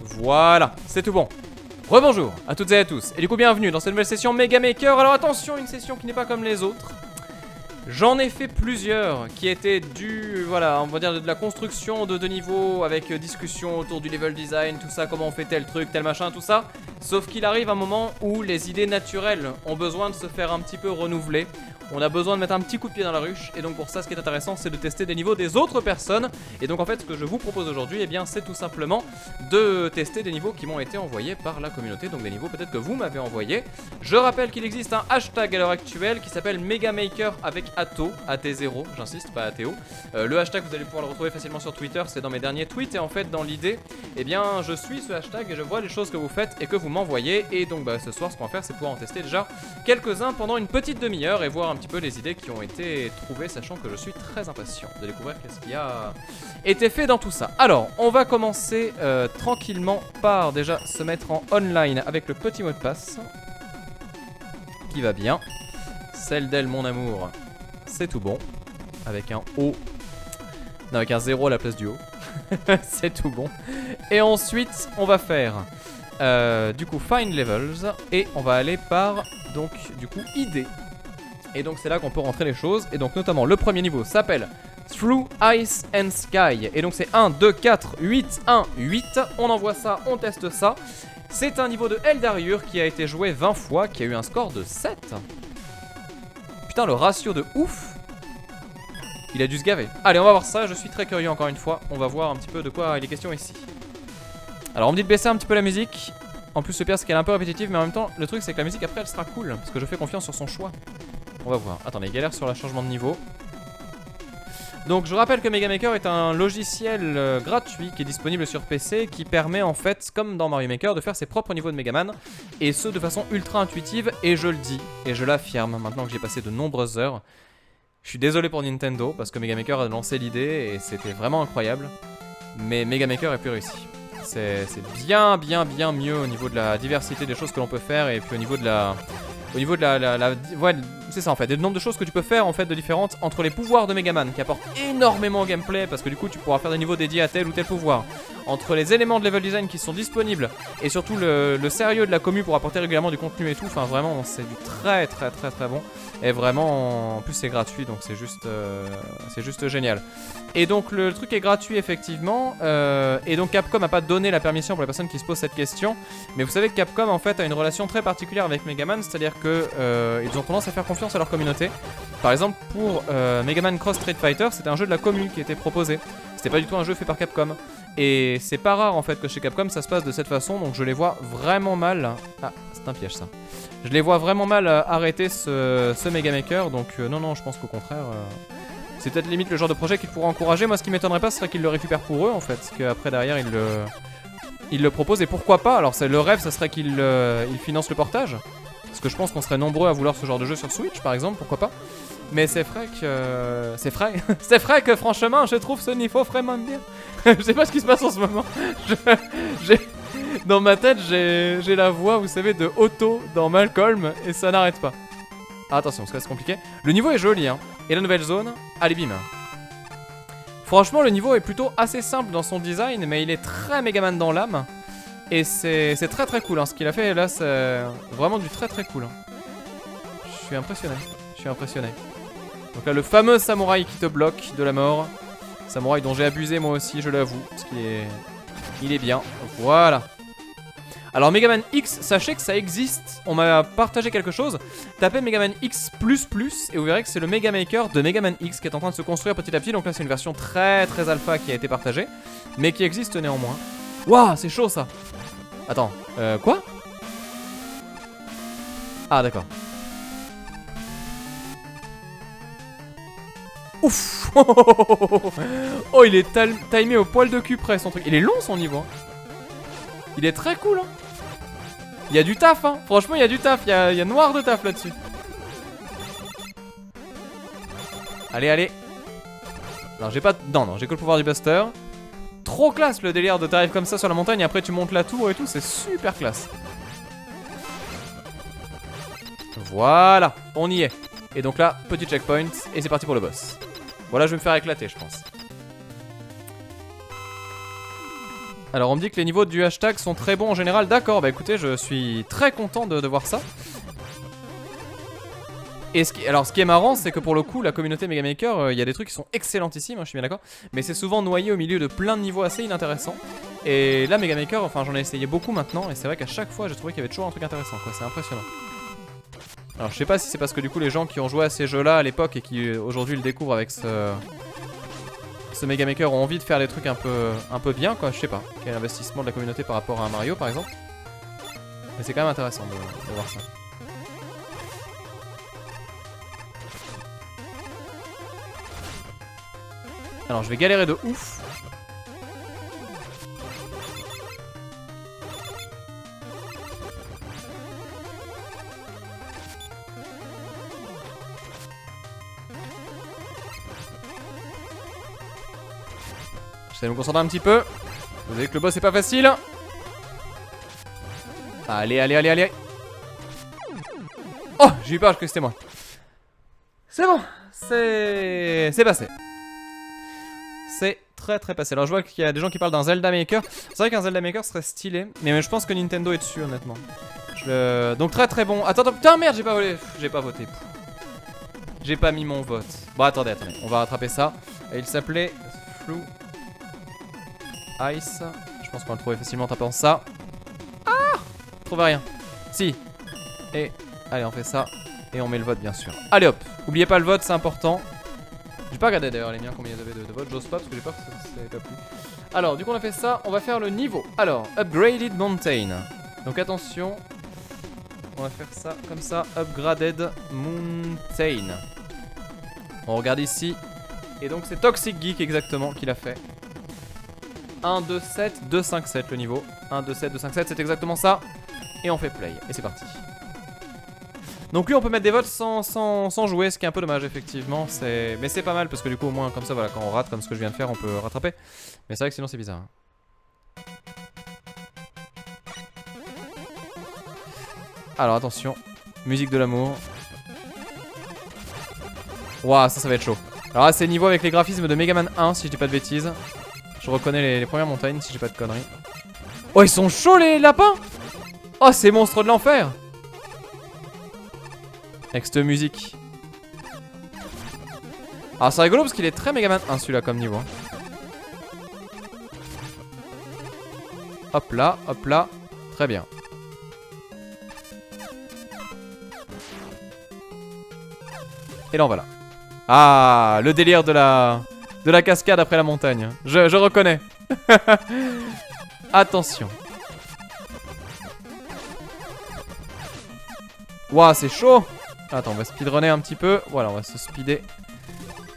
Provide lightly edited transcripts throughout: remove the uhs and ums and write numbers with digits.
Voilà, c'est tout bon. Rebonjour à toutes et à tous, et du coup bienvenue dans cette nouvelle session Mega Maker. Alors attention, une session qui n'est pas comme les autres. J'en ai fait plusieurs qui étaient voilà, on va dire de la construction de niveaux avec discussion autour du level design, tout ça, comment on fait tel truc, tel machin, tout ça. Sauf qu'il arrive un moment où les idées naturelles ont besoin de se faire un petit peu renouveler. On a besoin de mettre un petit coup de pied dans la ruche, et donc pour ça ce qui est intéressant c'est de tester des niveaux des autres personnes. Et donc en fait ce que je vous propose aujourd'hui, eh bien c'est tout simplement de tester des niveaux qui m'ont été envoyés par la communauté, donc des niveaux peut-être que vous m'avez envoyés. Je rappelle qu'il existe un hashtag à l'heure actuelle qui s'appelle Megamaker avec ATO, AT0, j'insiste, pas ATO. Le hashtag vous allez pouvoir le retrouver facilement sur Twitter, c'est dans mes derniers tweets, et en fait dans l'idée, eh bien je suis ce hashtag et je vois les choses que vous faites et que vous m'envoyez. Et donc ce soir ce qu'on va faire c'est pouvoir en tester déjà quelques-uns pendant une petite demi-heure et voir un petit peu les idées qui ont été trouvées, sachant que je suis très impatient de découvrir qu'est-ce qui a été fait dans tout ça. Alors, on va commencer tranquillement par déjà se mettre en online avec le petit mot de passe qui va bien. Celle d'elle, mon amour, c'est tout bon. Avec un O, non, avec un 0 à la place du O. C'est tout bon. Et ensuite, on va faire du coup Find Levels et on va aller par donc du coup ID. Et donc c'est là qu'on peut rentrer les choses. Et donc notamment le premier niveau s'appelle Through Ice and Sky. Et donc c'est 1, 2, 4, 8, 1, 8. On envoie ça, on teste ça. C'est un niveau de Eldarur qui a été joué 20 fois, qui a eu un score de 7. Putain, le ratio de ouf. Il a dû se gaver. Allez, on va voir ça, je suis très curieux encore une fois. On va voir un petit peu de quoi il est question ici. Alors on me dit de baisser un petit peu la musique. En plus le pire c'est qu'elle est un peu répétitive, mais en même temps le truc c'est que la musique après elle sera cool, parce que je fais confiance sur son choix. On va voir. Attendez, galère sur le changement de niveau. Donc je rappelle que Mega Maker est un logiciel gratuit qui est disponible sur PC, qui permet en fait, comme dans Mario Maker, de faire ses propres niveaux de Megaman, et ce de façon ultra intuitive. Et je le dis, et je l'affirme maintenant que j'ai passé de nombreuses heures. Je suis désolé pour Nintendo, parce que Mega Maker a lancé l'idée et c'était vraiment incroyable. Mais Mega Maker est plus réussi. C'est bien mieux au niveau de la diversité des choses que l'on peut faire, et puis au niveau de la... ouais, c'est ça en fait, le nombre de choses que tu peux faire en fait de différentes entre les pouvoirs de Megaman qui apportent énormément au gameplay, parce que du coup tu pourras faire des niveaux dédiés à tel ou tel pouvoir, entre les éléments de level design qui sont disponibles et surtout le sérieux de la commu pour apporter régulièrement du contenu et tout. Enfin vraiment c'est du très bon, et vraiment en plus c'est gratuit, donc c'est juste génial. Et donc le truc est gratuit effectivement, et donc Capcom a pas donné la permission pour les personnes qui se posent cette question. Mais vous savez que Capcom en fait a une relation très particulière avec Megaman, c'est-à-dire que ils ont tendance à faire confiance à leur communauté. Par exemple pour Megaman Cross Street Fighter, c'était un jeu de la commu qui était proposé. C'était pas du tout un jeu fait par Capcom. Et c'est pas rare en fait que chez Capcom ça se passe de cette façon, donc je les vois vraiment mal. Ah, c'est un piège ça. Je les vois vraiment mal arrêter ce Mega Maker, donc non, je pense qu'au contraire... c'est peut-être limite le genre de projet qu'ils pourraient encourager. Moi ce qui m'étonnerait pas ce serait qu'ils le récupèrent pour eux en fait, parce qu'après derrière ils le proposent, et pourquoi pas. Alors le rêve ça serait qu'ils financent le portage, parce que je pense qu'on serait nombreux à vouloir ce genre de jeu sur Switch par exemple, pourquoi pas. Mais c'est vrai que... c'est vrai que franchement je trouve ce niveau vraiment bien. Je sais pas ce qui se passe en ce moment. Dans ma tête j'ai la voix, vous savez, de Otto dans Malcolm, et ça n'arrête pas. Ah, attention parce que là c'est compliqué. Le niveau est joli hein. Et la nouvelle zone, allez bim. Franchement le niveau est plutôt assez simple dans son design, mais il est très Megaman dans l'âme. Et c'est très cool hein. Ce qu'il a fait là, c'est vraiment du très cool hein. Je suis impressionné. Donc là le fameux samouraï qui te bloque de la mort. Samouraï dont j'ai abusé moi aussi, je l'avoue, parce qu'il est bien. Voilà. Alors Megaman X, sachez que ça existe. On m'a partagé quelque chose. Tapez Megaman X++ et vous verrez que c'est le Mega Maker de Megaman X qui est en train de se construire petit à petit. Donc là c'est une version très alpha qui a été partagée, mais qui existe néanmoins. Waouh, c'est chaud ça. Attends, quoi? Ah d'accord. Ouf. Oh, il est timé au poil de cul près son truc. Il est long son niveau hein. Il est très cool hein. Il y a du taf hein. Franchement il y a du taf, il y a noir de taf là-dessus. Allez. Non j'ai pas... Non j'ai que le pouvoir du Buster. Trop classe le délire de t'arrives comme ça sur la montagne et après tu montes la tour et tout, c'est super classe. Voilà, on y est. Et donc là, petit checkpoint et c'est parti pour le boss. Voilà, je vais me faire éclater je pense. Alors on me dit que les niveaux du hashtag sont très bons en général. D'accord, bah écoutez, je suis très content de voir ça. Et ce qui est marrant, c'est que pour le coup, la communauté Megamaker, il y a des trucs qui sont excellentissimes, hein, je suis bien d'accord. Mais c'est souvent noyé au milieu de plein de niveaux assez inintéressants. Et là, Megamaker, enfin j'en ai essayé beaucoup maintenant. Et c'est vrai qu'à chaque fois, j'ai trouvé qu'il y avait toujours un truc intéressant, quoi. C'est impressionnant. Alors je sais pas si c'est parce que du coup, les gens qui ont joué à ces jeux-là à l'époque et qui aujourd'hui le découvrent avec ce Megamaker ont envie de faire des trucs un peu bien, quoi. Je sais pas. Quel investissement de la communauté par rapport à un Mario, par exemple. Mais c'est quand même intéressant de voir ça. Alors je vais galérer de ouf. J'essaie de me concentrer un petit peu. Vous savez que le boss est pas facile. Allez, allez, allez, allez. Oh, j'ai eu peur, je crois que c'était moi. C'est bon, c'est passé. C'est très passé. Alors je vois qu'il y a des gens qui parlent d'un Zelda Maker. C'est vrai qu'un Zelda Maker serait stylé, mais je pense que Nintendo est dessus honnêtement. Donc très bon. Attends, putain merde, j'ai pas volé. J'ai pas voté. J'ai pas mis mon vote. Bon attendez, on va rattraper ça. Et il s'appelait Flou Ice. Je pense qu'on va le trouver facilement en tapant ça. Ah, je trouve rien. Si. Et allez, on fait ça. Et on met le vote bien sûr. Allez hop, oubliez pas le vote, c'est important. J'ai pas regardé d'ailleurs les miens combien il y avait de votes, j'ose pas parce que j'ai peur que ça n'ait pas plu. Alors du coup on a fait ça, on va faire le niveau. Alors, Upgraded Mountain. Donc attention, on va faire ça comme ça, Upgraded Mountain. On regarde ici. Et donc c'est Toxic Geek exactement qui l'a fait. 1, 2, 7, 2, 5, 7 le niveau. 1, 2, 7, 2, 5, 7, c'est exactement ça. Et on fait play, et c'est parti. Donc lui on peut mettre des votes sans jouer, ce qui est un peu dommage effectivement. Mais c'est pas mal parce que du coup au moins comme ça voilà, quand on rate comme ce que je viens de faire on peut rattraper. Mais c'est vrai que sinon c'est bizarre. Alors attention, musique de l'amour. Waouh, ça va être chaud. Alors là c'est niveau avec les graphismes de Mega Man 1 si je dis pas de bêtises. Je reconnais les premières montagnes si j'ai pas de conneries. Oh ils sont chauds les lapins. Oh ces monstres de l'enfer. Avec cette musique. Alors c'est rigolo parce qu'il est très Mega Man 1 celui-là comme niveau. Hop là, très bien. Et là on va là. Ah, le délire de la cascade après la montagne. Je reconnais. Attention. Waouh, c'est chaud. Attends, on va speedrunner un petit peu. Voilà, on va se speeder.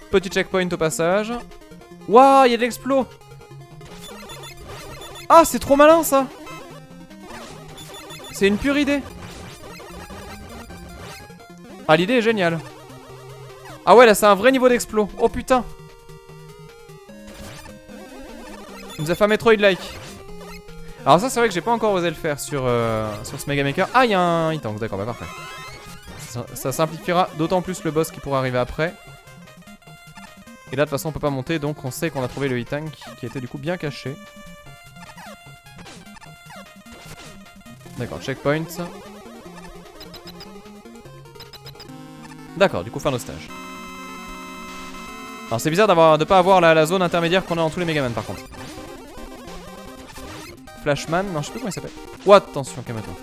Petit checkpoint au passage. Waouh, il y a de l'explo. Ah, c'est trop malin ça. C'est une pure idée. Ah, l'idée est géniale. Ah ouais, là c'est un vrai niveau d'explo. Oh putain. Il nous a fait un Metroid-like. Alors ça c'est vrai que j'ai pas encore osé le faire sur ce Mega Maker. Ah, il y a un E-Tank, d'accord, bah parfait. Ça simplifiera d'autant plus le boss qui pourra arriver après. Et là de toute façon on peut pas monter, donc on sait qu'on a trouvé le E-Tank qui était du coup bien caché. D'accord, checkpoint. D'accord, du coup fin de stage. Alors c'est bizarre de pas avoir la zone intermédiaire qu'on a dans tous les Megaman par contre. Flashman, non je sais plus comment il s'appelle. Oh attention, calme-toi.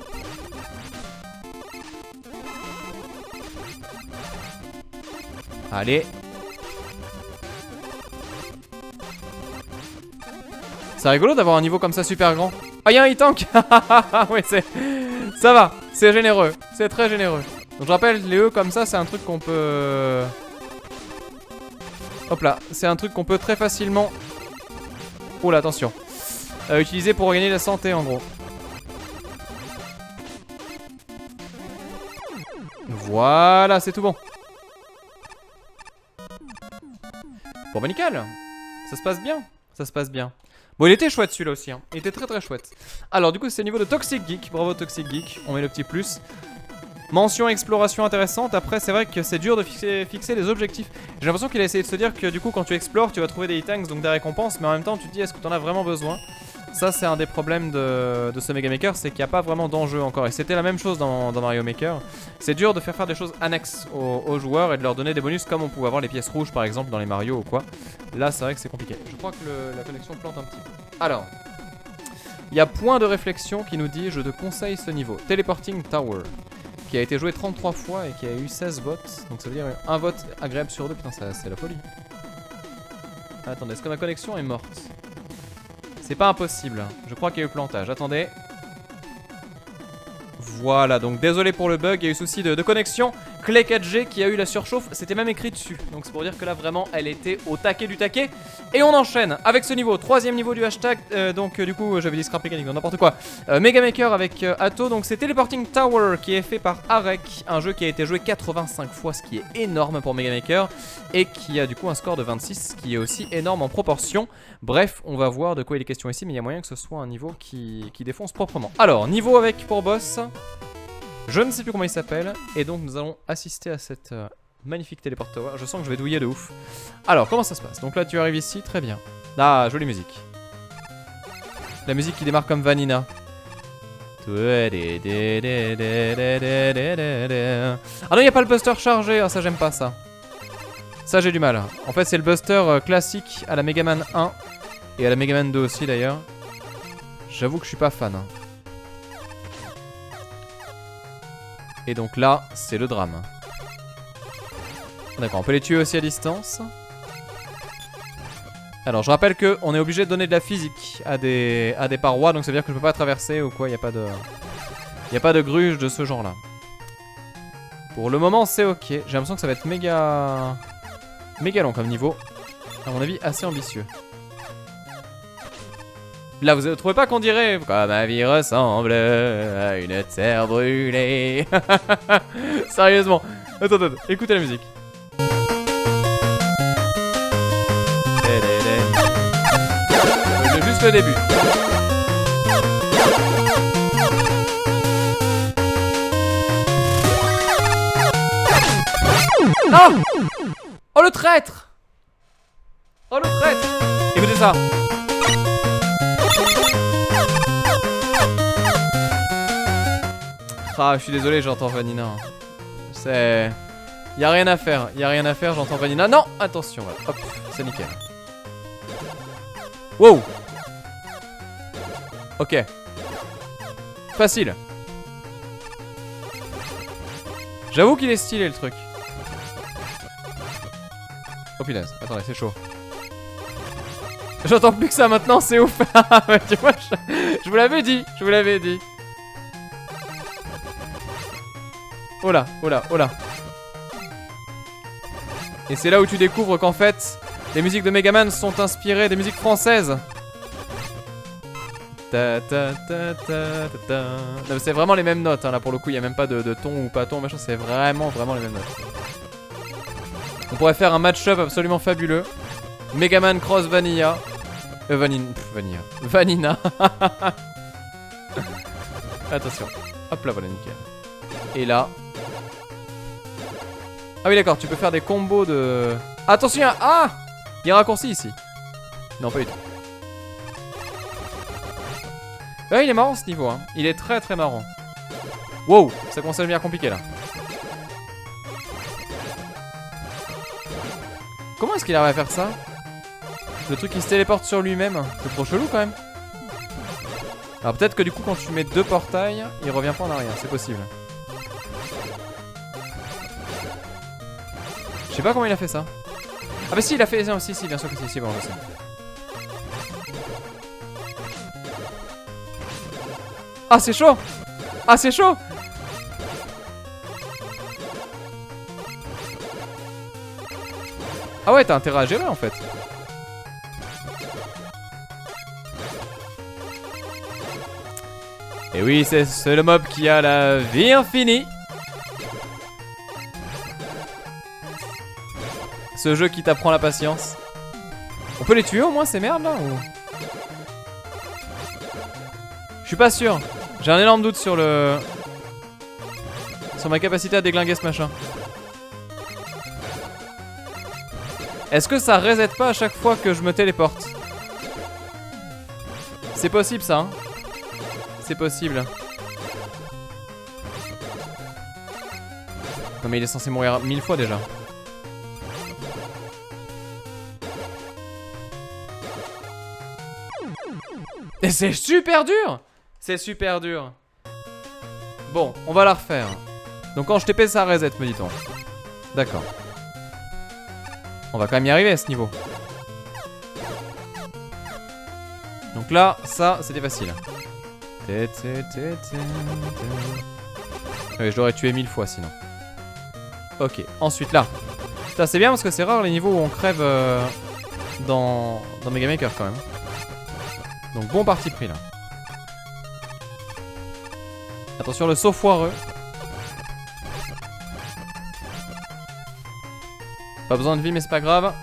Allez. C'est rigolo d'avoir un niveau comme ça super grand. Ah, il y a un E-Tank. Oui, ça va, c'est généreux. C'est très généreux. Donc je rappelle, les E comme ça, c'est un truc qu'on peut... Hop là, c'est un truc qu'on peut très facilement... Oh là, attention. Utiliser pour regagner la santé en gros. Voilà, c'est tout bon. Bon bah nickel. Ça se passe bien. Ça se passe bien. Bon, il était chouette celui-là aussi, hein. Il était très chouette. Alors du coup c'est le niveau de Toxic Geek. Bravo Toxic Geek, on met le petit plus. Mention exploration intéressante. Après c'est vrai que c'est dur de fixer les objectifs. J'ai l'impression qu'il a essayé de se dire que du coup quand tu explores tu vas trouver des E-Tanks, donc des récompenses. Mais en même temps tu te dis est-ce que tu en as vraiment besoin. Ça c'est un des problèmes de ce Mega Maker, c'est qu'il n'y a pas vraiment d'enjeu encore. Et c'était la même chose dans Mario Maker. C'est dur de faire des choses annexes aux joueurs et de leur donner des bonus comme on pouvait avoir les pièces rouges par exemple dans les Mario ou quoi. Là c'est vrai que c'est compliqué. Je crois que la connexion plante un petit peu. Alors, il y a point de réflexion qui nous dit je te conseille ce niveau. Teleporting Tower, qui a été joué 33 fois et qui a eu 16 votes. Donc ça veut dire un vote agréable sur deux. Putain, c'est la folie. Attendez, est-ce que ma connexion est morte? C'est pas impossible. Je crois qu'il y a eu plantage. Attendez. Voilà, donc désolé pour le bug, il y a eu souci de connexion. Clay 4G qui a eu la surchauffe, c'était même écrit dessus. Donc c'est pour dire que là vraiment elle était au taquet du taquet. Et on enchaîne avec ce niveau, troisième niveau du hashtag. Donc du coup j'avais dit scrap mécanique, n'importe quoi. Mega Maker avec Atto, donc c'est Teleporting Tower qui est fait par Arek. Un jeu qui a été joué 85 fois, ce qui est énorme pour Mega Maker. Et qui a du coup un score de 26, ce qui est aussi énorme en proportion. Bref, on va voir de quoi il est question ici, mais il y a moyen que ce soit un niveau qui défonce proprement. Alors, niveau avec pour boss. Je ne sais plus comment il s'appelle. Et donc nous allons assister à cette magnifique Teleport Tower. Je sens que je vais douiller de ouf. Alors comment ça se passe? Donc là tu arrives ici, très bien. Ah, jolie musique. La musique qui démarre comme Vanina. Ah non, il n'y a pas le buster chargé. Ah, ça j'aime pas ça. Ça j'ai du mal. En fait c'est le buster classique à la Mega Man 1. Et à la Mega Man 2 aussi d'ailleurs. J'avoue que je suis pas fan. Et donc là, c'est le drame. D'accord, on peut les tuer aussi à distance. Alors, je rappelle qu'on est obligé de donner de la physique à des parois. Donc ça veut dire que je peux pas traverser ou quoi. Il n'y a pas de gruge de ce genre-là. Pour le moment, c'est ok. J'ai l'impression que ça va être méga long comme niveau. À mon avis, assez ambitieux. Là, vous ne trouvez pas qu'on dirait comme ma vie ressemble à une terre brûlée. Sérieusement. Attends, écoutez la musique. Juste le début. Non! Oh le traître! Oh le traître! Écoutez ça. Ah, je suis désolé, j'entends Vanina. C'est... Y'a rien à faire, j'entends Vanina. Non! Attention, voilà. Hop, c'est nickel. Wow! Ok. Facile. J'avoue qu'il est stylé le truc. Oh punaise, attendez, c'est chaud. J'entends plus que ça maintenant, c'est ouf. Tu vois, je vous l'avais dit, Oh là, oh là, oh là. Et c'est là où tu découvres qu'en fait, les musiques de Megaman sont inspirées des musiques françaises. Ta ta ta ta ta ta. Non, c'est vraiment les mêmes notes, hein, là pour le coup, il n'y a même pas de ton ou pas ton, machin, c'est vraiment les mêmes notes. On pourrait faire un match-up absolument fabuleux. Megaman Cross Vanilla. Vanina. Attention. Hop là, voilà, nickel. Et là. Ah oui, d'accord, tu peux faire des combos de... Attention, ah! Il y a un raccourci ici. Non, pas du tout. Ouais, il est marrant ce niveau, hein. Il est très marrant. Wow, ça commence à devenir compliqué là. Comment est-ce qu'il arrive à faire ça? Le truc qui se téléporte sur lui-même. C'est trop chelou quand même. Alors peut-être que du coup quand tu mets deux portails, il revient pas en arrière, c'est possible. Je sais pas comment il a fait ça. Ah bah si, il a fait... Non, si, bien sûr que si, bon, je sais. Ah c'est chaud! Ah c'est chaud! Ah ouais, t'as intérêt à gérer en fait. Et oui, c'est le mob qui a la vie infinie. Ce jeu qui t'apprend la patience. On peut les tuer au moins ces merdes là ou... Je suis pas sûr. J'ai un énorme doute sur ma capacité à déglinguer ce machin. Est-ce que ça reset pas à chaque fois que je me téléporte? C'est possible ça, hein. C'est possible. Non mais il est censé mourir 1000 fois déjà. Et c'est super dur. C'est super dur. Bon, on va la refaire. Donc quand je TP ça reset, me dit-on. D'accord. On va quand même y arriver à ce niveau. Donc là, ça, c'était facile. Oui, je l'aurais tué 1000 fois sinon. Ok, ensuite là. Putain, c'est bien parce que c'est rare les niveaux où on crève dans Mega Maker quand même. Donc bon parti pris là. Attention le saut foireux. Pas besoin de vie mais c'est pas grave.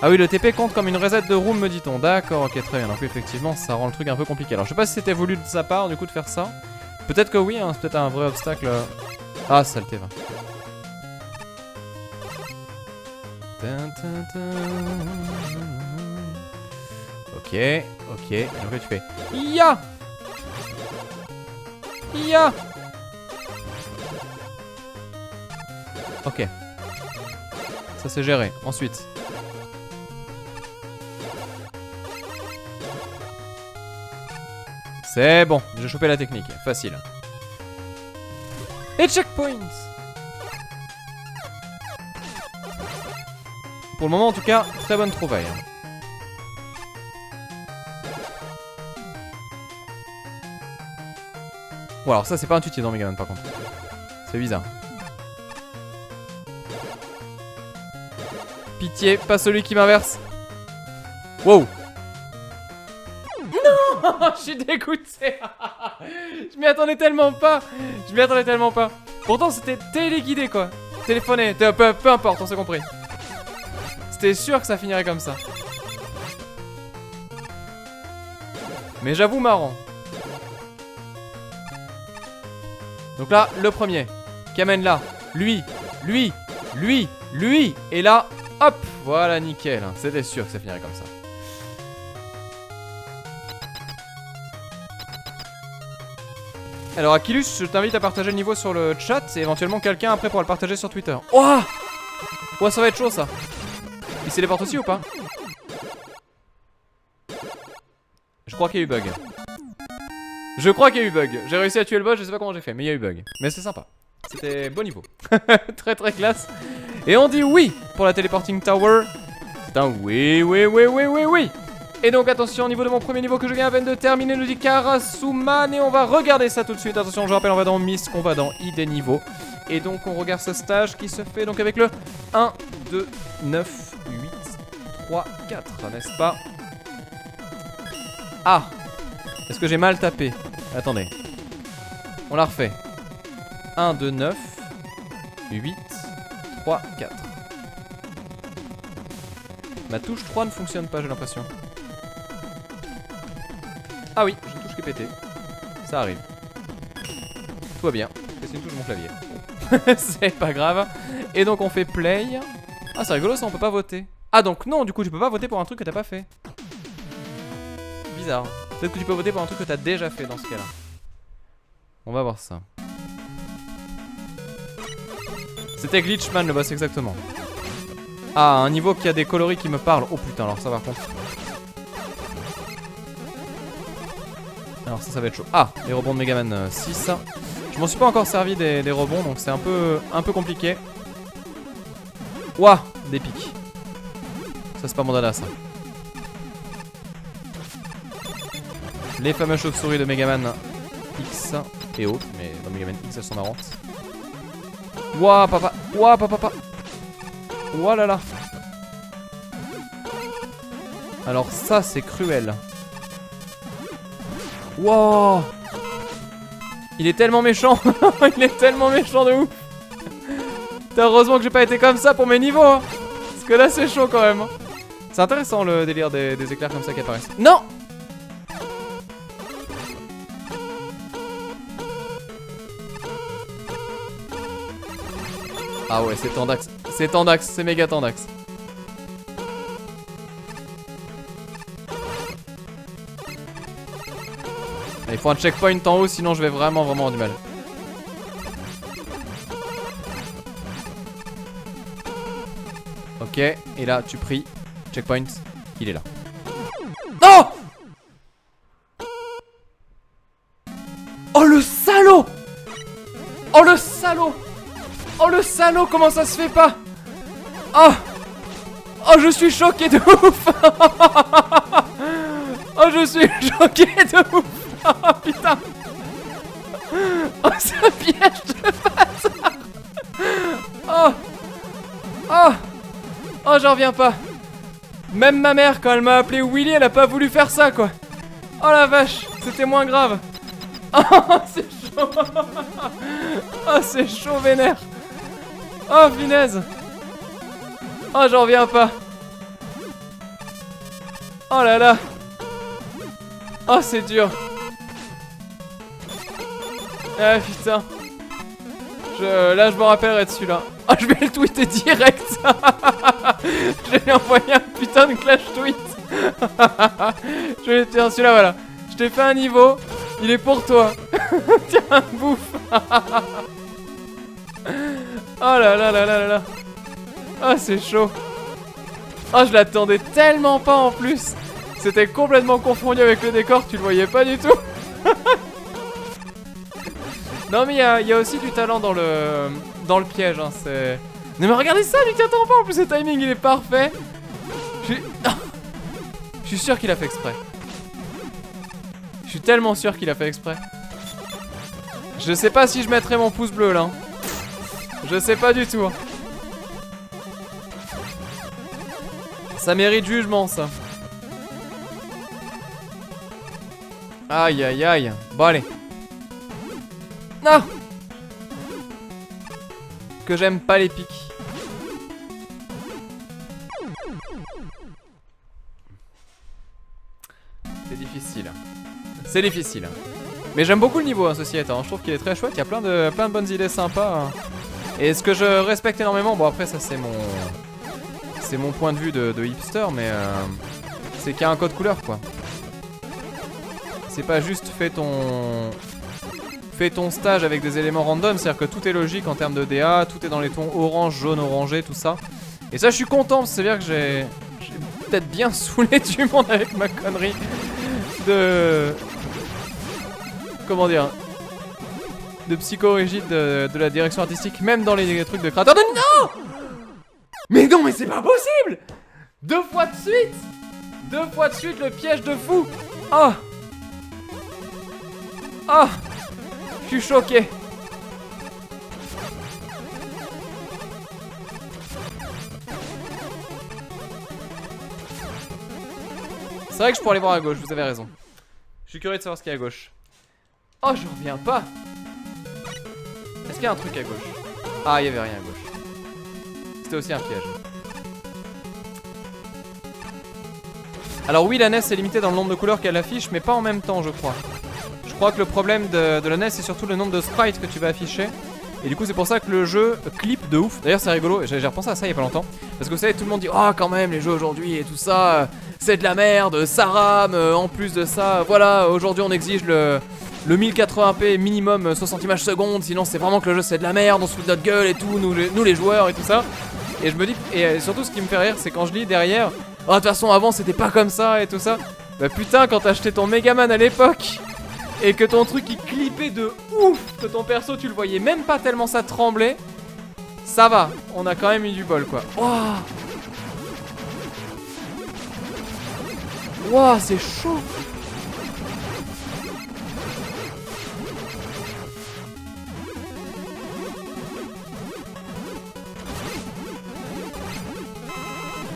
Ah oui, le TP compte comme une reset de room, me dit-on. D'accord, ok, très bien. Donc effectivement, ça rend le truc un peu compliqué. Alors je sais pas si c'était voulu de sa part du coup de faire ça. Peut-être que oui, hein, c'est peut-être un vrai obstacle. Ah, saleté va. Ok, ok. Et donc là tu fais Ya Ya. Ok. Ça c'est géré. Ensuite. C'est bon, j'ai chopé la technique. Facile. Et checkpoint. Pour le moment en tout cas, très bonne trouvaille. Bon alors ça c'est pas intuitif dans Megaman par contre. C'est bizarre. Pitié, pas celui qui m'inverse. Wow. Non, je suis dégoûté. Je m'y attendais tellement pas. Je m'y attendais tellement pas. Pourtant c'était téléguidé quoi. Téléphoné, peu importe, on s'est compris. C'était sûr que ça finirait comme ça. Mais j'avoue marrant. Donc là, le premier qui amène là, lui. Et là, hop, voilà, nickel. C'était sûr que ça finirait comme ça. Alors Aquilus, je t'invite à partager le niveau sur le chat et éventuellement quelqu'un après pourra le partager sur Twitter. Oh, ouais, ça va être chaud ça. Il se téléporte aussi ou pas? Je crois qu'il y a eu bug. J'ai réussi à tuer le boss, je sais pas comment j'ai fait, mais il y a eu bug. Mais c'est sympa. C'était bon niveau. Très très classe. Et on dit oui pour la Teleporting Tower. C'est un oui. Et donc attention, au niveau de mon premier niveau que je viens à peine de terminer, nous dit Karasuman. Et on va regarder ça tout de suite. Attention, je rappelle, on va dans Mist, on va dans ID niveau. Et donc on regarde ce stage qui se fait donc avec le 1, 2, 9, 8, 3, 4, n'est-ce pas? Ah, est-ce que j'ai mal tapé? Attendez. On la refait. 1, 2, 9, 8, 3, 4. Ma touche 3 ne fonctionne pas, j'ai l'impression. Ah oui, j'ai une touche qui est pétée. Ça arrive. Tout va bien. C'est une touche de mon clavier. C'est pas grave. Et donc on fait play. Ah, c'est rigolo ça, on peut pas voter. Ah donc non, du coup tu peux pas voter pour un truc que t'as pas fait. Bizarre. Peut-être que tu peux voter pour un truc que t'as déjà fait dans ce cas-là. On va voir ça. C'était Glitchman le boss exactement. Ah, un niveau qui a des coloris qui me parlent. Oh putain, alors ça par contre. Alors ça va être chaud. Ah, les rebonds de Megaman 6. Je m'en suis pas encore servi des rebonds, donc c'est un peu compliqué. Ouah, des pics. Ça c'est pas mon dada ça. Les fameuses chauves-souris de Megaman X et autres, mais dans Megaman X elles sont marrantes. Ouah papa, ouah papa. Ouah là là. Alors ça c'est cruel. Wow. Il est tellement méchant. Il est tellement méchant de ouf. Heureusement que j'ai pas été comme ça pour mes niveaux hein. Parce que là c'est chaud quand même. C'est intéressant le délire des éclairs comme ça qui apparaissent. Non. Ah ouais, c'est tendax. C'est tendax, c'est méga tendax. Il faut un checkpoint en haut, sinon je vais vraiment avoir du mal. Ok, et là tu pries. Checkpoint, il est là. Non! Oh le salaud! Oh le salaud! Oh le salaud, comment ça se fait pas? Oh! Oh je suis choqué de ouf! Oh je suis choqué de ouf! Oh putain! Oh c'est un piège de bâtard! Oh! Oh! Oh j'en reviens pas! Même ma mère quand elle m'a appelé Willy, elle a pas voulu faire ça quoi! Oh la vache! C'était moins grave! Oh c'est chaud! Oh c'est chaud vénère! Oh finesse! Oh j'en reviens pas! Oh là là! Oh c'est dur! Ah putain! Là je me rappellerai de celui-là. Oh je vais le tweeter direct! Je vais lui envoyer un putain de clash tweet! Je vais tiens celui-là voilà! Je t'ai fait un niveau, il est pour toi! Tiens bouffe! Oh là là là là là là! Oh c'est chaud! Oh je l'attendais tellement pas en plus! C'était complètement confondu avec le décor, tu le voyais pas du tout! Non mais il y a aussi du talent dans le piège, hein, c'est... Non mais regardez ça, lui t'attends pas, en plus le timing il est parfait! Je suis sûr qu'il a fait exprès. Je suis tellement sûr qu'il a fait exprès. Je sais pas si je mettrai mon pouce bleu là. Je sais pas du tout. Ça mérite jugement ça. Aïe aïe aïe. Bon allez. Non. Que j'aime pas les pics. C'est difficile. C'est difficile. Mais j'aime beaucoup le niveau, hein, ceci étant. Je trouve qu'il est très chouette. Il y a plein de bonnes idées sympas. Hein. Et ce que je respecte énormément, bon après ça c'est mon point de vue de hipster, mais c'est qu'il y a un code couleur quoi. C'est pas juste fais ton stage avec des éléments random, c'est-à-dire que tout est logique en termes de DA, tout est dans les tons orange, jaune, orangé, tout ça. Et ça je suis content, c'est-à-dire que j'ai peut-être bien saoulé du monde avec ma connerie de... Comment dire, de psycho-rigide de la direction artistique, même dans les trucs de créateurs de... Non! Mais non, mais c'est pas possible! 2 fois de suite! 2 fois de suite, le piège de fou! Oh! Oh! Je suis choqué! C'est vrai que je pourrais aller voir à gauche, vous avez raison. Je suis curieux de savoir ce qu'il y a à gauche. Oh, je reviens pas! Est-ce qu'il y a un truc à gauche? Ah, il y avait rien à gauche. C'était aussi un piège. Alors oui, la NES est limitée dans le nombre de couleurs qu'elle affiche, mais pas en même temps, je crois. Je crois que le problème de la NES, c'est surtout le nombre de sprites que tu vas afficher. Et du coup, c'est pour ça que le jeu clip de ouf. D'ailleurs, c'est rigolo, j'ai repensé à ça il y a pas longtemps. Parce que vous savez, tout le monde dit « Oh, quand même, les jeux aujourd'hui et tout ça, c'est de la merde, ça rame, en plus de ça, voilà, aujourd'hui on exige le 1080p minimum 60 images secondes, sinon c'est vraiment que le jeu c'est de la merde, on se fout de notre gueule et tout, nous les joueurs et tout ça. » Et je me dis, et surtout ce qui me fait rire, c'est quand je lis derrière « Oh, de toute façon, avant c'était pas comme ça et tout ça. » Bah putain, quand t'as acheté ton Megaman à l'époque et que ton truc il clippait de ouf, que ton perso tu le voyais même pas tellement ça tremblait, ça va, on a quand même eu du bol quoi. Wouah, wouah, c'est chaud.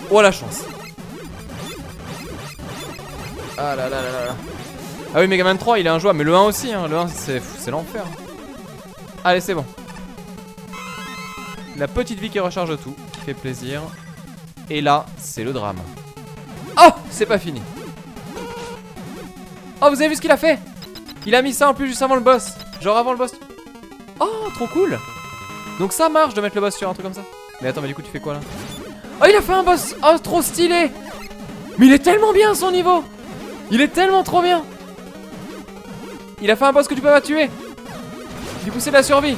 Oh la chance. Ah là là là là là. Ah oui, Megaman 3 il est injouable, mais le 1 aussi, hein. Le 1 c'est l'enfer. Allez, c'est bon. La petite vie qui recharge tout, qui fait plaisir. Et là, c'est le drame. Oh, c'est pas fini. Oh, vous avez vu ce qu'il a fait? Il a mis ça en plus juste avant le boss. Genre avant le boss. Oh, trop cool. Donc ça marche de mettre le boss sur un truc comme ça. Mais attends, mais du coup tu fais quoi là? Oh, il a fait un boss. Oh, trop stylé. Mais il est tellement bien son niveau. Il est tellement trop bien. Il a fait un boss que tu peux pas tuer. Du coup c'est de la survie.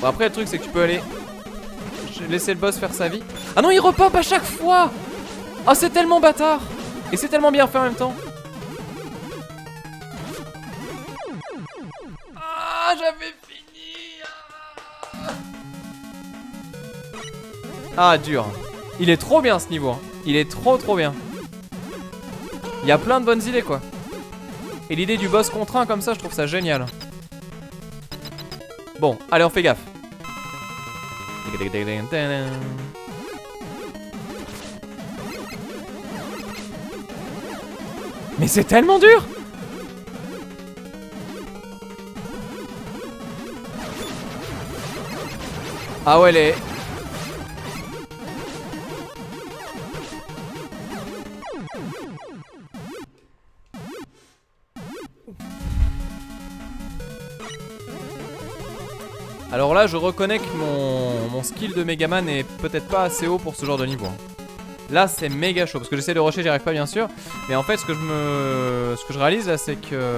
Bon après le truc c'est que tu peux aller laisser le boss faire sa vie. Ah non il repop à chaque fois. Ah c'est tellement bâtard. Et c'est tellement bien fait en même temps. Ah j'avais fini. Ah dur. Il est trop bien ce niveau. Il est trop bien. Il y a plein de bonnes idées quoi. Et l'idée du boss contraint comme ça je trouve ça génial. Bon allez on fait gaffe. Mais c'est tellement dur. Ah ouais les... Alors là je reconnais que mon skill de Megaman est peut-être pas assez haut pour ce genre de niveau. Là c'est méga chaud parce que j'essaie de rusher, j'y arrive pas bien sûr. Mais en fait ce que je réalise là c'est que...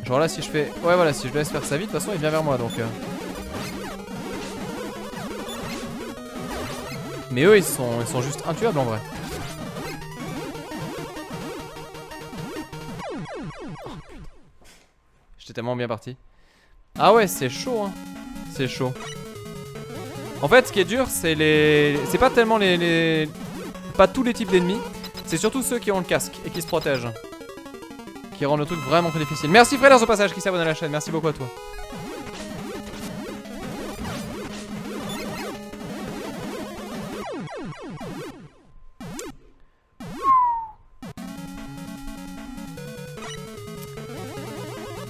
Genre là si je fais... Ouais voilà si je laisse faire sa vie de toute façon il vient vers moi donc... Mais eux ils sont juste intuables en vrai. J'étais tellement bien parti. Ah ouais c'est chaud hein. C'est chaud. En fait ce qui est dur c'est les... C'est pas tellement les... Pas tous les types d'ennemis. C'est surtout ceux qui ont le casque et qui se protègent. Qui rendent le truc vraiment très difficile. Merci Freders au passage qui s'abonne à la chaîne. Merci beaucoup à toi.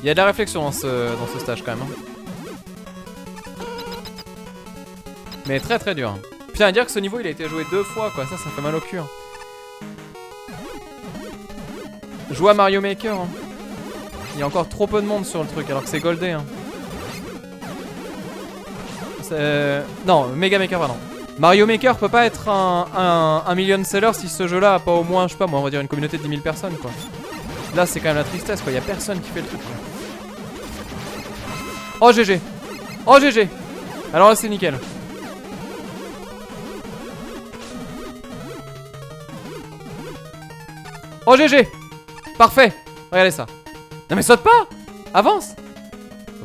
Il y a de la réflexion dans ce stage quand même hein. Mais très dur. Putain à dire que ce niveau il a été joué 2 fois quoi. Ça fait mal au cul hein. Joue à Mario Maker hein. Il y a encore trop peu de monde sur le truc alors que c'est goldé hein. Non Mega Maker pardon. Mario Maker peut pas être un million seller si ce jeu là a pas au moins je sais pas moi on va dire une communauté de 10 000 personnes quoi. Là c'est quand même la tristesse quoi, y a personne qui fait le truc quoi. Oh GG. Oh GG. Alors là c'est nickel. Oh GG. Parfait. Regardez ça. Non mais saute pas. Avance.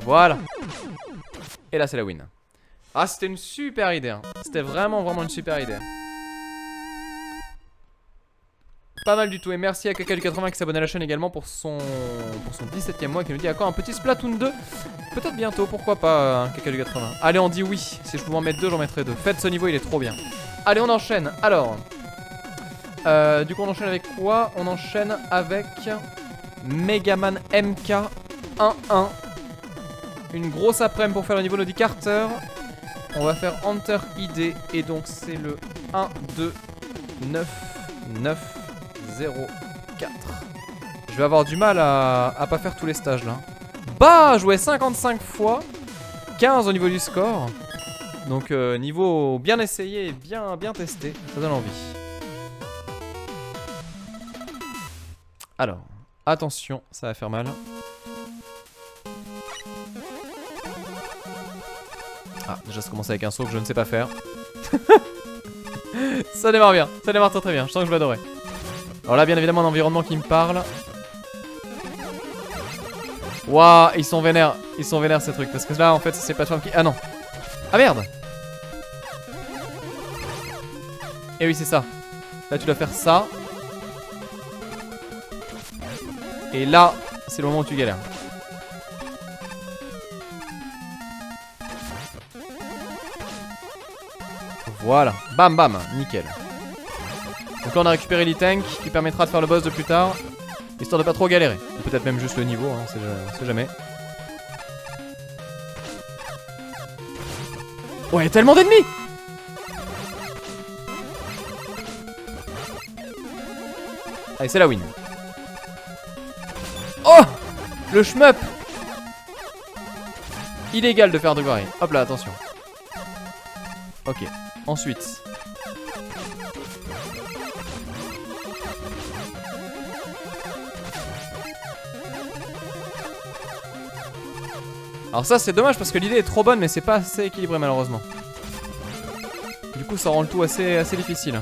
Voilà. Et là c'est la win. Ah c'était une super idée hein. C'était vraiment une super idée. Pas mal du tout et merci à KK80 qui s'abonne à la chaîne également pour son 17ème mois qui nous dit encore un petit Splatoon 2. Peut-être bientôt, pourquoi pas KK80. Allez on dit oui, si je pouvais en mettre 2 j'en mettrais 2. Faites ce niveau il est trop bien. Allez on enchaîne, alors du coup on enchaîne avec quoi? On enchaîne avec Megaman MK 1-1. Une grosse après-midi pour faire le niveau Noddy Carter. On va faire Hunter ID et donc c'est le 1, 2, 9, 9 0, 4. Je vais avoir du mal à pas faire tous les stages là. Bah, joué 55 fois, 15 au niveau du score. Donc niveau bien essayé et bien testé. Ça donne envie. Alors, attention, ça va faire mal. Ah, déjà ça commence avec un saut que je ne sais pas faire. Ça démarre bien, ça démarre très bien, je sens que je vais adorer. Alors là bien évidemment un environnement qui me parle. Waouh, ils sont vénères ces trucs. Parce que là en fait c'est plateforme qui... Ah non. Ah merde. Et oui c'est ça. Là tu dois faire ça. Et là c'est le moment où tu galères. Voilà, bam bam, nickel. Donc là on a récupéré l'e-tank qui permettra de faire le boss de plus tard. Histoire de pas trop galérer. Ou peut-être même juste le niveau, hein, on sait jamais. Oh il y a tellement d'ennemis. Allez c'est la win. Oh le shmup. illégal de faire un truc pareil. Hop là, attention. Ok, ensuite. Alors ça c'est dommage parce que l'idée est trop bonne mais c'est pas assez équilibré malheureusement. Du coup ça rend le tout assez difficile.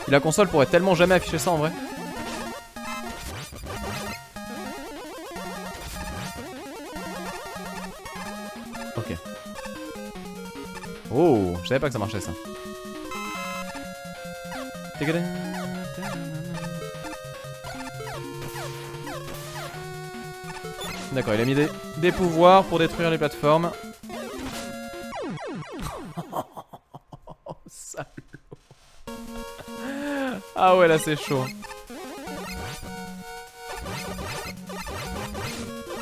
Et la console pourrait tellement jamais afficher ça en vrai. Ok. Oh, je savais pas que ça marchait ça. D'accord, il a mis des pouvoirs pour détruire les plateformes. Oh, salaud. Ah ouais, là c'est chaud.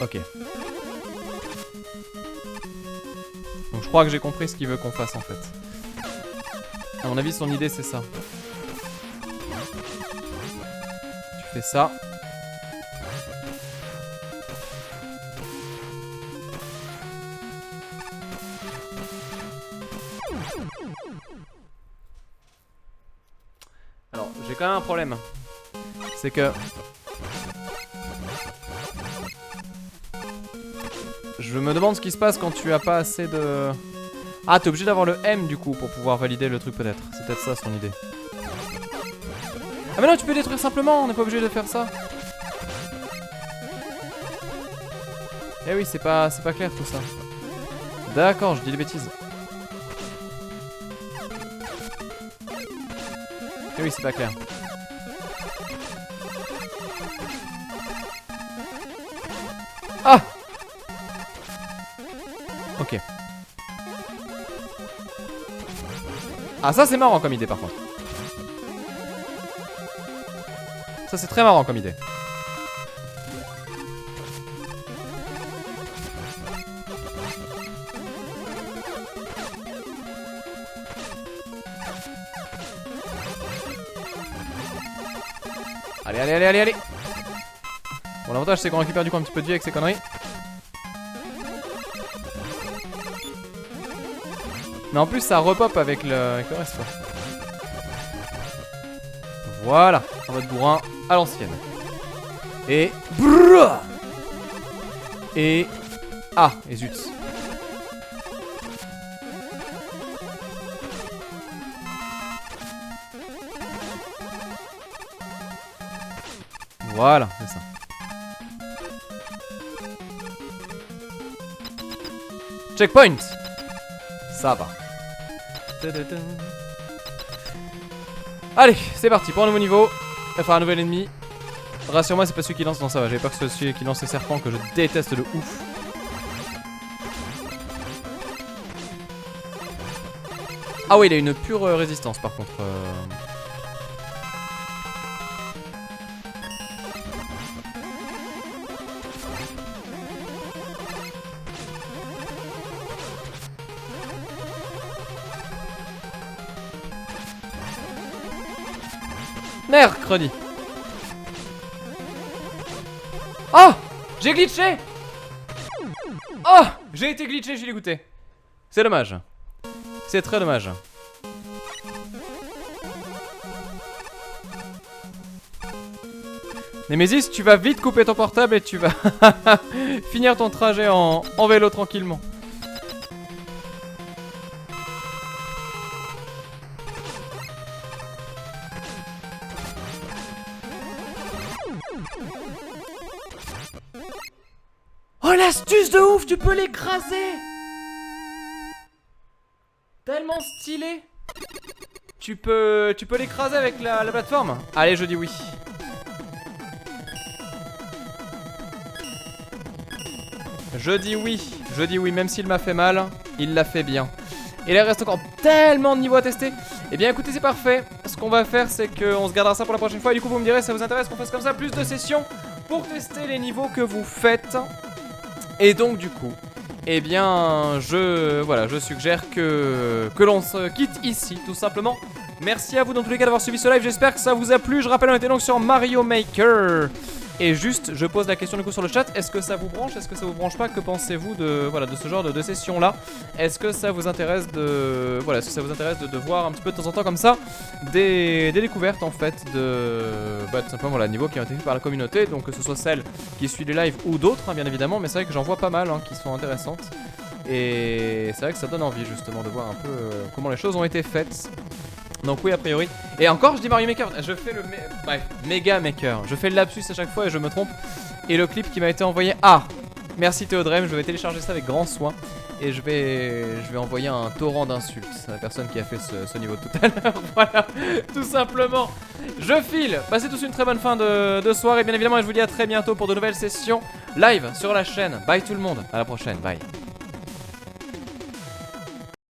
Ok. Donc je crois que j'ai compris ce qu'il veut qu'on fasse en fait. À mon avis, son idée c'est ça. Tu fais ça. Alors, j'ai quand même un problème. C'est que... je me demande ce qui se passe quand tu as pas assez de... Ah, t'es obligé d'avoir le M du coup pour pouvoir valider le truc peut-être. C'est peut-être ça son idée. Ah mais non, tu peux détruire simplement, on n'est pas obligé de faire ça. Eh oui, c'est pas clair tout ça. D'accord, je dis des bêtises. Eh oui, c'est pas clair. Ah! Ok. Ah, ça c'est marrant comme idée par contre. Ça c'est très marrant comme idée. Allez, allez, allez, allez, allez. Bon, l'avantage c'est qu'on récupère du coup un petit peu de vie avec ces conneries. Mais en plus ça repop avec le reste. Voilà, en mode bourrin à l'ancienne. Et... brrr. Et... ah, et zut. Voilà, c'est ça. Checkpoint. Ça va. Allez, c'est parti pour un nouveau niveau. Enfin, un nouvel ennemi. Rassure-moi, c'est pas celui qui lance. Non, ça va, j'avais peur que ce soit celui qui lance les serpents que je déteste de ouf. Ah oui, il a une pure résistance par contre. Mercredi. Oh, j'ai glitché. Oh, j'ai été glitché, j'ai dégoûté. C'est dommage. C'est très dommage. Nemesis, tu vas vite couper ton portable et tu vas finir ton trajet en vélo tranquillement. Oh l'astuce de ouf, tu peux l'écraser. Tellement stylé. Tu peux l'écraser avec la plateforme. Allez, je dis oui. Je dis oui, même s'il m'a fait mal, il l'a fait bien. Et là il reste encore tellement de niveaux à tester. Eh bien écoutez, c'est parfait. Ce qu'on va faire, c'est qu'on se gardera ça pour la prochaine fois. Et du coup vous me direz si ça vous intéresse qu'on fasse comme ça plus de sessions pour tester les niveaux que vous faites. Et donc du coup, eh bien je suggère que l'on se quitte ici tout simplement. Merci à vous dans tous les cas d'avoir suivi ce live, j'espère que ça vous a plu. Je rappelle, on était donc sur Mario Maker. Et juste, je pose la question du coup sur le chat, est-ce que ça vous branche, est-ce que ça vous branche pas? Que pensez-vous de, voilà, de ce genre de session là? Est-ce que ça vous intéresse de, voilà, est-ce que ça vous intéresse de voir un petit peu de temps en temps comme ça des découvertes en fait de, tout simplement voilà, niveaux qui ont été faits par la communauté, donc que ce soit celles qui suivent les lives ou d'autres hein, bien évidemment, mais c'est vrai que j'en vois pas mal hein, qui sont intéressantes. Et c'est vrai que ça donne envie justement de voir un peu comment les choses ont été faites. Donc oui a priori. Et encore je dis Mario Maker, je fais le bref, Mega Maker. Je fais le lapsus à chaque fois et je me trompe. Et le clip qui m'a été envoyé. Ah, merci Théodrem, je vais télécharger ça avec grand soin. Et je vais envoyer un torrent d'insultes à la personne qui a fait ce niveau tout à l'heure. Voilà, tout simplement. Je file. Passez tous une très bonne fin de soirée bien évidemment. Et je vous dis à très bientôt pour de nouvelles sessions live sur la chaîne. Bye tout le monde, à la prochaine, bye.